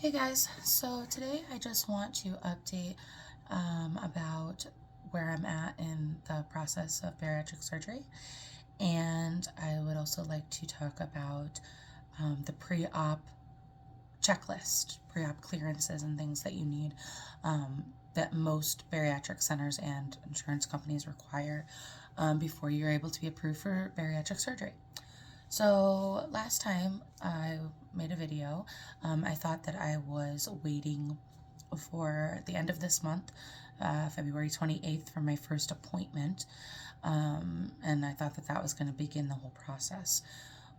Hey guys, so today I just want to update about where I'm at in the process of bariatric surgery, and I would also like to talk about the pre-op checklist, pre-op clearances and things that you need that most bariatric centers and insurance companies require before you're able to be approved for bariatric surgery. So last time I made a video, I thought that I was waiting for the end of this month, February 28th, for my first appointment, and I thought that that was going to begin the whole process.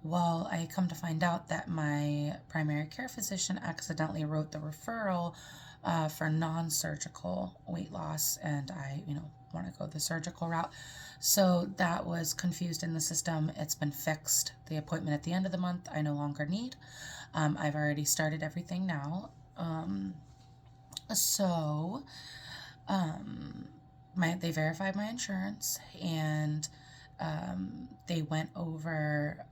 Well, I come to find out that my primary care physician accidentally wrote the referral for non-surgical weight loss, and I, want to go the surgical route. So that was confused in the system. It's been fixed. The appointment at the end of the month, I no longer need. I've already started everything now. So they verified my insurance, and they went over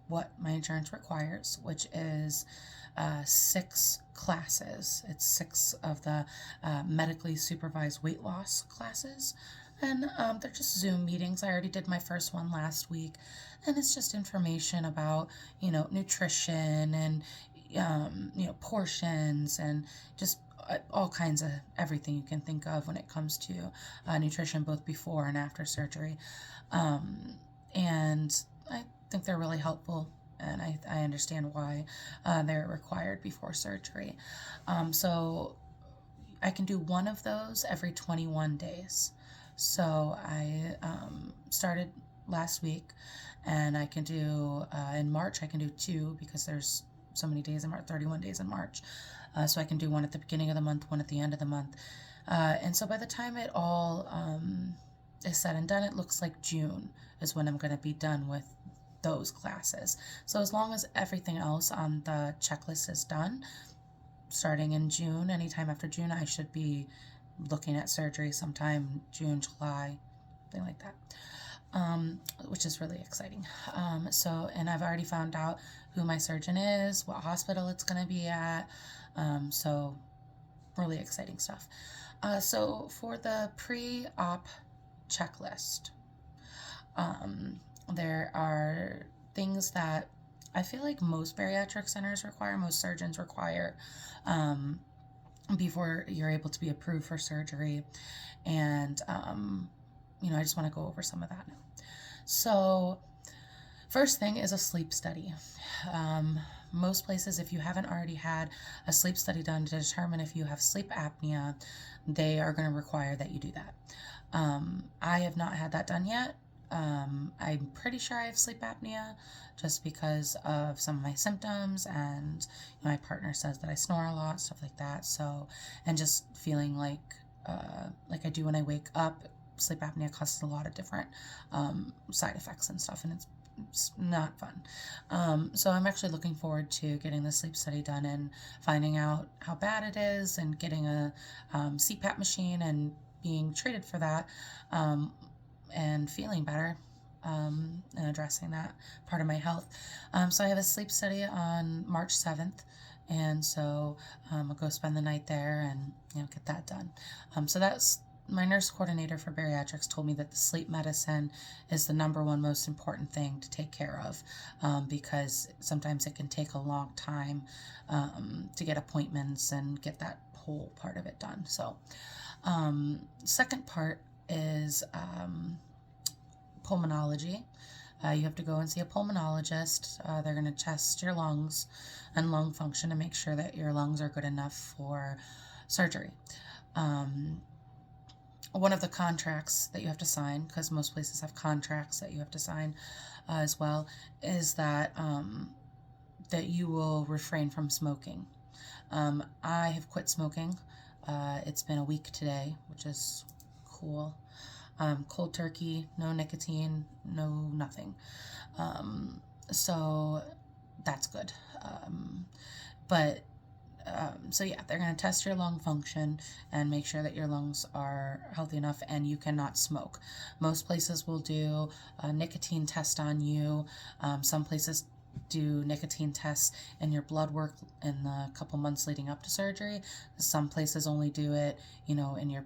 what my insurance requires, which is 6 classes. It's 6 of the medically supervised weight loss classes. And they're just Zoom meetings. I already did my first one last week. And it's just information about, nutrition and, portions and just all kinds of everything you can think of when it comes to nutrition, both before and after surgery. And I think they're really helpful, and I understand why they're required before surgery. So I can do one of those every 21 days. So I started last week, and I can do, in March, I can do 2 because there's so many days in March, 31 days in March. So I can do one at the beginning of the month, one at the end of the month. And so by the time it all is said and done, it looks like June is when I'm going to be done with those classes. So as long as everything else on the checklist is done, starting in June, anytime after June, I should be looking at surgery sometime June, July, something like that, which is really exciting. And I've already found out who my surgeon is, what hospital it's going to be at, so really exciting stuff. So for the pre-op checklist, there are things that I feel like most bariatric centers require, most surgeons require, before you're able to be approved for surgery. And, I just want to go over some of that now. So first thing is a sleep study. Most places, if you haven't already had a sleep study done to determine if you have sleep apnea, they are going to require that you do that. I have not had that done yet. I'm pretty sure I have sleep apnea just because of some of my symptoms, and my partner says that I snore a lot, stuff like that. So, and just feeling like I do when I wake up, sleep apnea causes a lot of different side effects and stuff, and it's not fun. So I'm actually looking forward to getting the sleep study done and finding out how bad it is, and getting a CPAP machine and being treated for that, and feeling better, and addressing that part of my health. So I have a sleep study on March 7th, and so I'll go spend the night there and get that done. So that's my nurse coordinator for bariatrics told me that the sleep medicine is the #1 most important thing to take care of, because sometimes it can take a long time to get appointments and get that whole part of it done. So second part is pulmonology. You have to go and see a pulmonologist. They're going to test your lungs and lung function to make sure that your lungs are good enough for surgery. One of the contracts that you have to sign, because most places have contracts that you have to sign as well, is that that you will refrain from smoking. I have quit smoking. It's been a week today, which is cool. Cold turkey, no nicotine, no nothing. So that's good. So yeah, they're going to test your lung function and make sure that your lungs are healthy enough and you cannot smoke. Most places will do a nicotine test on you. Some places do nicotine tests in your blood work in the couple months leading up to surgery. Some places only do it, in your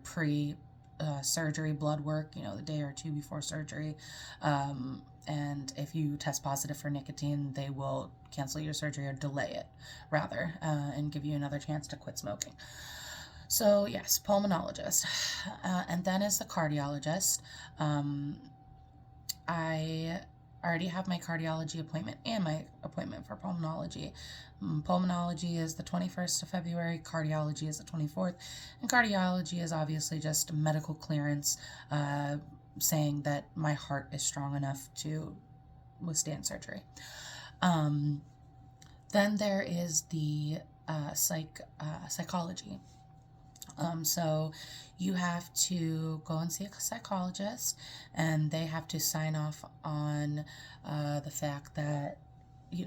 surgery blood work, the day or two before surgery. And if you test positive for nicotine, they will cancel your surgery or delay it, rather, and give you another chance to quit smoking. So, yes, pulmonologist. And then is the cardiologist. I already have my cardiology appointment and my appointment for pulmonology. Pulmonology is the 21st of February, cardiology is the 24th, and cardiology is obviously just medical clearance saying that my heart is strong enough to withstand surgery. Then there is the psychology. So you have to go and see a psychologist, and they have to sign off on the fact that you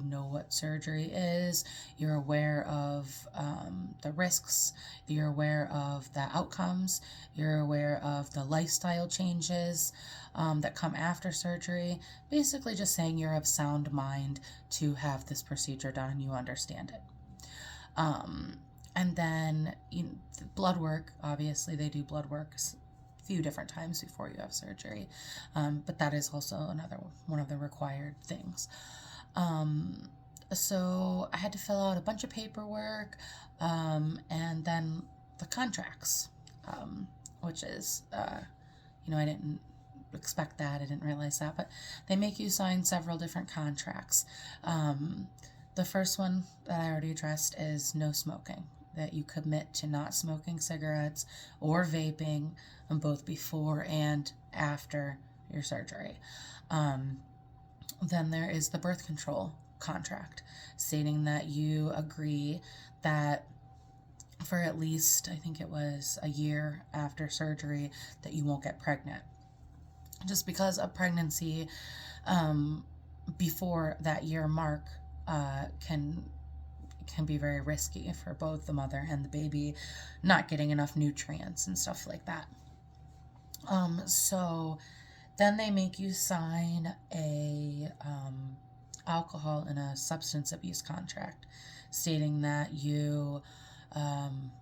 know what surgery is, you're aware of the risks, you're aware of the outcomes, you're aware of the lifestyle changes that come after surgery. Basically just saying you're of sound mind to have this procedure done and you understand it. And then the blood work, obviously they do blood work a few different times before you have surgery, but that is also another one of the required things. So I had to fill out a bunch of paperwork, and then the contracts, which is, I didn't expect that. I didn't realize that, but they make you sign several different contracts. The first one that I already addressed is no smoking, that you commit to not smoking cigarettes or vaping both before and after your surgery. Then there is the birth control contract, stating that you agree that for at least, I think it was a year after surgery, that you won't get pregnant. Just because a pregnancy before that year mark can be very risky for both the mother and the baby, not getting enough nutrients and stuff like that. So then they make you sign a alcohol and a substance abuse contract, stating that you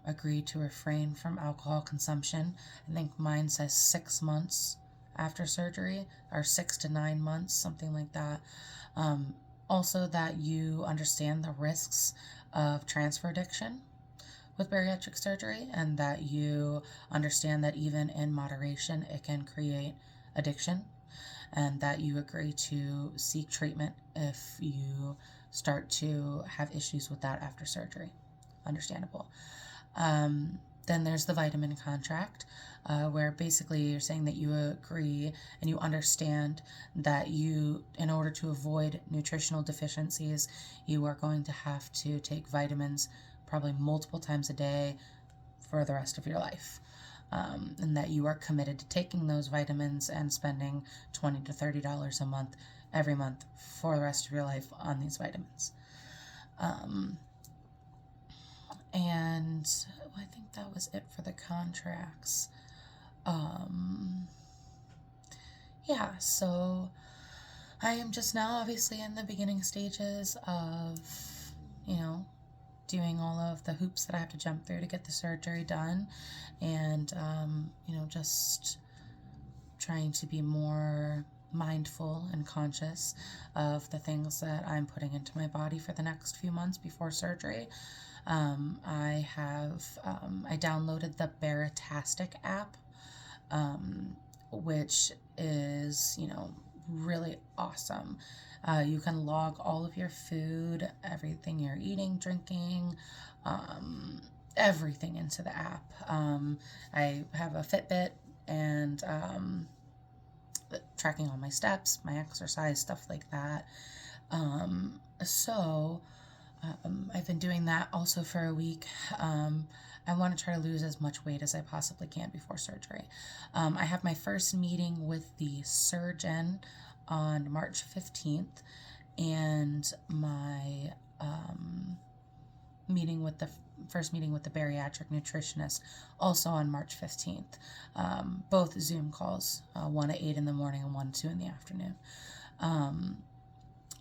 agree to refrain from alcohol consumption. I think mine says 6 months after surgery, or 6 to 9 months, something like that. Also that you understand the risks of transfer addiction with bariatric surgery, and that you understand that even in moderation it can create addiction, and that you agree to seek treatment if you start to have issues with that after surgery. Understandable. Then there's the vitamin contract, where basically you're saying that you agree and you understand that in order to avoid nutritional deficiencies, you are going to have to take vitamins probably multiple times a day for the rest of your life. And that you are committed to taking those vitamins and spending $20 to $30 a month every month for the rest of your life on these vitamins. And I think that was it for the contracts. Yeah, so I am just now obviously in the beginning stages of, doing all of the hoops that I have to jump through to get the surgery done, and, just trying to be more mindful and conscious of the things that I'm putting into my body for the next few months before surgery. I downloaded the Bariatric app, which is, really awesome. You can log all of your food, everything you're eating, drinking, everything into the app. I have a Fitbit and tracking all my steps, my exercise, stuff like that. So I've been doing that also for a week. I want to try to lose as much weight as I possibly can before surgery. I have my first meeting with the surgeon on March 15th, and my first meeting with the bariatric nutritionist also on March 15th. Both Zoom calls, one at 8 in the morning and one at 2 in the afternoon.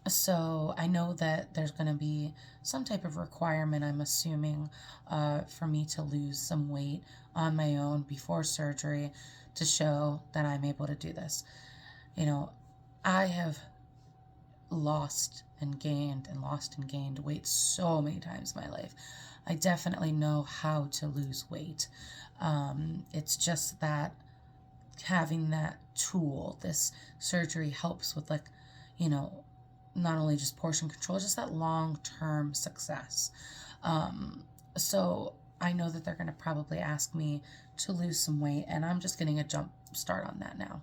So I know that there's going to be some type of requirement, I'm assuming, for me to lose some weight on my own before surgery to show that I'm able to do this. You know, I have lost and gained and lost and gained weight so many times in my life. I definitely know how to lose weight. It's just that having that tool, this surgery helps with, like, you know, not only just portion control, just that long-term success. So I know that they're going to probably ask me to lose some weight, and I'm just getting a jump start on that now.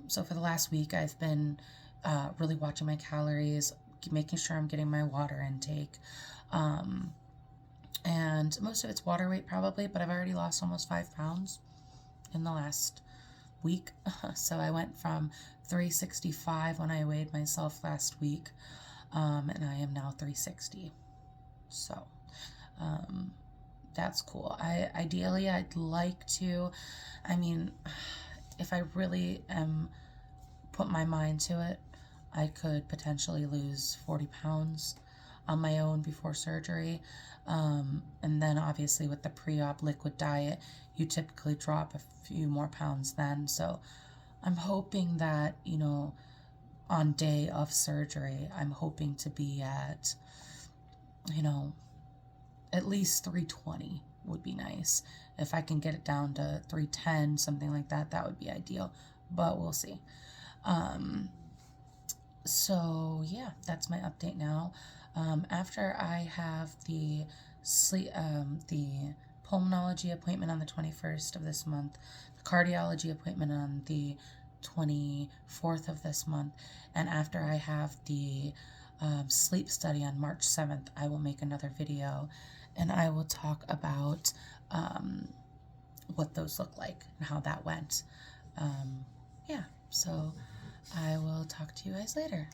So for the last week, I've been really watching my calories, making sure I'm getting my water intake. And most of it's water weight probably, but I've already lost almost 5 pounds in the last week. So I went from 365 when I weighed myself last week, and I am now 360. So that's cool. Ideally I'd like to, I mean, if I really put my mind to it, I could potentially lose 40 pounds on my own before surgery. And then obviously with the pre-op liquid diet, you typically drop a few more pounds then. So I'm hoping that, you know, on day of surgery, I'm hoping to be at, you know, at least 320 would be nice. If I can get it down to 310, something like that, that would be ideal. But we'll see. So yeah, that's my update now. After I have the the pulmonology appointment on the 21st of this month, the cardiology appointment on the 24th of this month, and after I have the sleep study on March 7th, I will make another video and I will talk about what those look like and how that went. Yeah, so I will talk to you guys later.